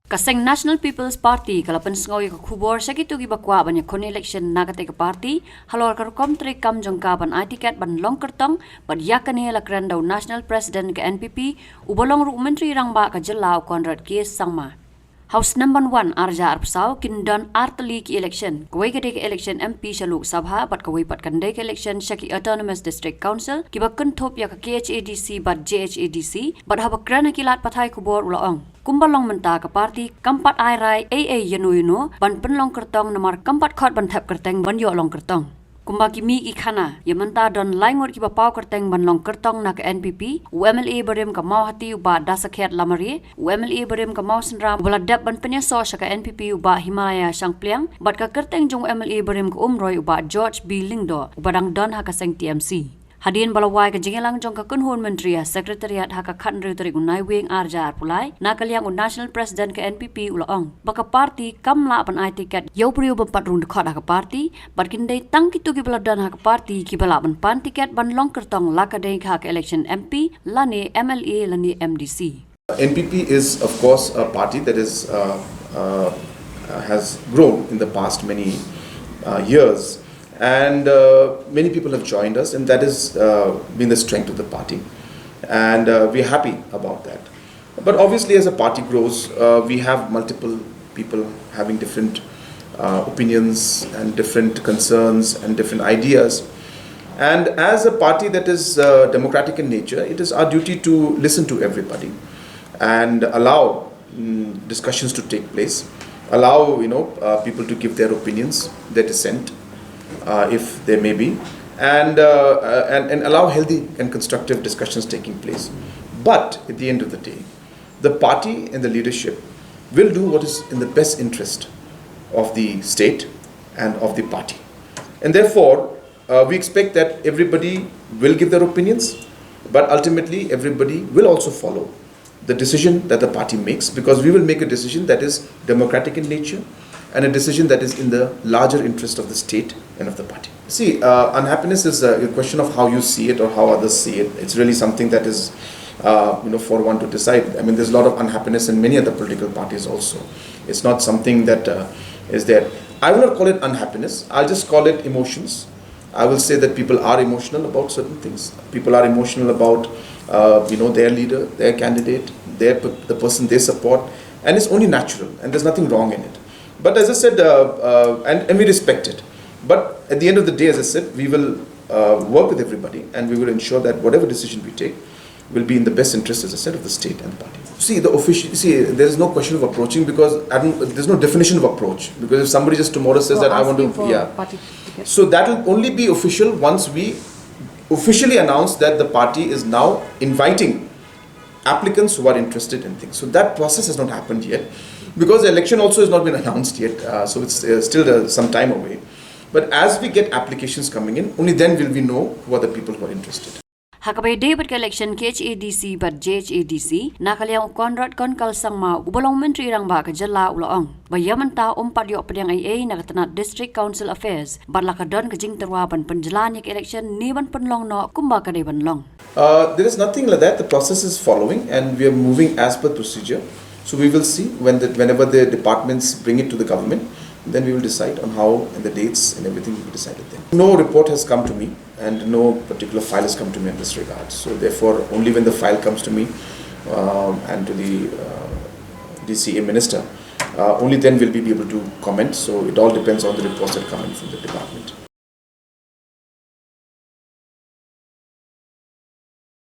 Kaseng National People's Party kalapan sengawi ka kubor sakit tugi bakwa banyak kon election nagate ka party halor karukom tri kam jongka ban tiket ban long Kyrtong bad yakane lakran daw National President ka NPP ubolong ru menteri rangba ka jelau Conrad kes sangma. House number 1 arja arpsau kindon arteli ki election kawai ka election MP shaluk sabha bat kawai pat kandai ka election shaki autonomous district council ki bakun thop ya ka KHADC bat JHADC bat habakran kilat pathai kubor ulaong kumbalong menta ka party kampat airai AA yenu ban penlong Kyrtong nomor kampat khot ban thap Kyrtong ban yo long Kyrtong kumba kimi ki khana yamanta don laingot ki bapau Kyrtong ban long Kyrtong na ka NPP UMLA berem ka mau hati uba dasakhet lamari UMLA berem ka mau senram baladap ban penyaso ka NPP uba Himalaya sangpliang bat ka Kyrtong jong UMLA berem ka umroy uba George B Lingdo ubadang don ha ka seng TMC Hadian balawai ka jingelang jong ka kunhun menteri sekretariat ha ka khandru tari unai wing arja pulai nakaliang national president ka NPP ulaong baka party kamla pan tiket yo priu bempat rung dekat ha ka party bat kindai tang kitu ki baladan ha ka party ki bala pan tiket ban long Kyrtong lakadai ha ka election MP lani MLA lani MDC NPP is of course a party that is has grown in the past many years. And many people have joined us, and that has been the strength of the party, and we're happy about that. But obviously, as a party grows, we have multiple people having different opinions and different concerns and different ideas. And as a party that is democratic in nature, it is our duty to listen to everybody and allow discussions to take place, allow people to give their opinions, their dissent. If there may be, and allow healthy and constructive discussions taking place. But at the end of the day, the party and the leadership will do what is in the best interest of the state and of the party. And therefore, we expect that everybody will give their opinions, but ultimately everybody will also follow the decision that the party makes, because we will make a decision that is democratic in nature and a decision that is in the larger interest of the state and of the party. See, unhappiness is a question of how you see it or how others see it. It's really something that is, for one to decide. I mean, there's a lot of unhappiness in many other political parties also. It's not something that is there. I will not call it unhappiness. I'll just call it emotions. I will say that people are emotional about certain things. People are emotional about, their leader, their candidate, the person they support, and it's only natural, and there's nothing wrong in it. But as I said, and we respect it. But at the end of the day, as I said, we will work with everybody, and we will ensure that whatever decision we take will be in the best interest, as I said, of the state and the party. See, there is no question of approaching, because there's no definition of approach. Because if somebody just tomorrow says that I want to, party so that will only be official once we officially announce that the party is now inviting applicants who are interested in things. So that process has not happened yet, because the election also has not been announced yet, so it's still some time away. But as we get applications coming in, only then will we know who are the people who are interested. Hakabay David election KHADC but JHADC nakaliang Conrad kon kalsangma ubolong menteri rangba ka jala ulaong bayamanta umpat yo pedang IA nagatanat district council affairs barlakadon ka jing terwaban penjalan yak election ni ban penlong no kumba ka ban long. There is nothing like that. The process is following, and we are moving as per procedure. So we will see whenever the departments bring it to the government, then we will decide on how and the dates and everything will be decided then. No report has come to me, and no particular file has come to me in this regard. So therefore, only when the file comes to me and to the DCA minister, only then will we be able to comment. So it all depends on the reports that come in from the department.